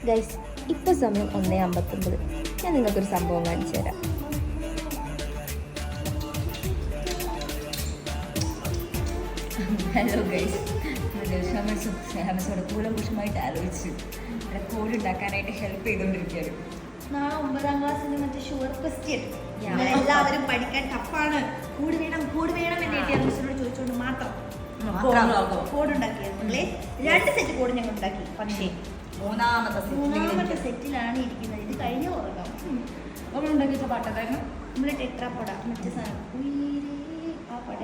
Guys ഇപ്പോൾ സമയം 1:59. ഞാൻ നിങ്ങൾക്കൊരു സംഭവം കാണിച്ചു തരാം. ഹലോ ഗൈസ്, കൂലംകുഷമായിട്ട് ആലോചിച്ച് കോഡ് ഉണ്ടാക്കാനായിട്ട് ഹെൽപ്പ് ചെയ്തുകൊണ്ടിരിക്കുകയാണ്. നാളെ 9ാം ക്ലാസ്സിന് മറ്റേ ഷുവർ ക്വസ്റ്റ്യൻ എല്ലാവരും പഠിക്കാൻ ടഫാണ്. കൂട് വേണം എന്റെ മിസ്സിനോട് ചോദിച്ചുകൊണ്ട് മാത്രം കോഡ് ഉണ്ടാക്കിയത്. 2 സെറ്റ് കോഡ് ഞങ്ങൾ ഉണ്ടാക്കി. പക്ഷേ മൂന്നാമത്തെ സെറ്റിലാണ് ഇരിക്കുന്നത്. ഇത് കഴിഞ്ഞ ഉറങ്ങാം. ഉണ്ടാക്കിയ പാട്ടതായിരുന്നു നമ്മള് ടെട്രാപോഡ മറ്റേ സാധനം ആ പാട്ട്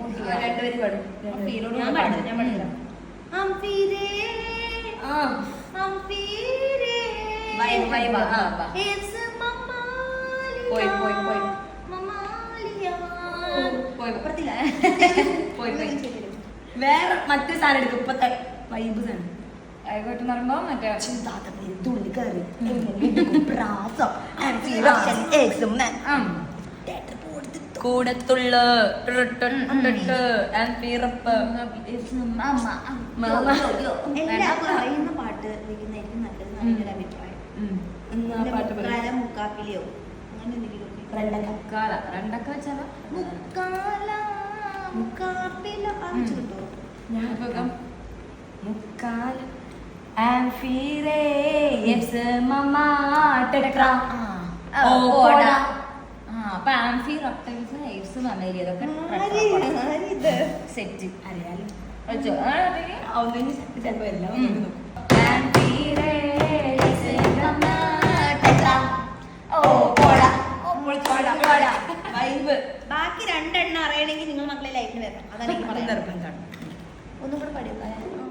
ഞാൻ പഠിക്കാം. വേറെ മറ്റേ സാധനം എടുക്കും. ഇപ്പത്തെ വൈബ് സാധനം ആയിക്കോട്ടെ പറയുമ്പോ മറ്റേ കൂടത്തുള്ള എല്ലാവർക്കും അറിയുന്ന പാട്ട് വെക്കുന്നതായിരിക്കും നല്ലത്. നല്ലൊരു അഭിപ്രായം. മുക്കാപ്പിലെയോ അങ്ങനെ എന്തെങ്കിലും മുക്കാപ്പില ആവശ്യം കിട്ടോ? മുക്കാൽ ആംഫീരേ യെസ് മമ്മ ടെട്രാ ഓടാ. അപ്പൊ ആംഫി റെപ്റ്റൈൽസ് എയ്ഡ്സ് മമേലി അതൊക്കെ സെറ്റ് അറിയാലോ. ചിലപ്പോ എല്ലാം ബാക്കി 2 എണ്ണം അറിയണമെങ്കിൽ നിങ്ങൾ മക്കളെ ലൈഫിൽ വരണം. അതാണ് എനിക്ക് പറയുന്നത്. ഒന്നും കൂടെ പഠിക്കാം.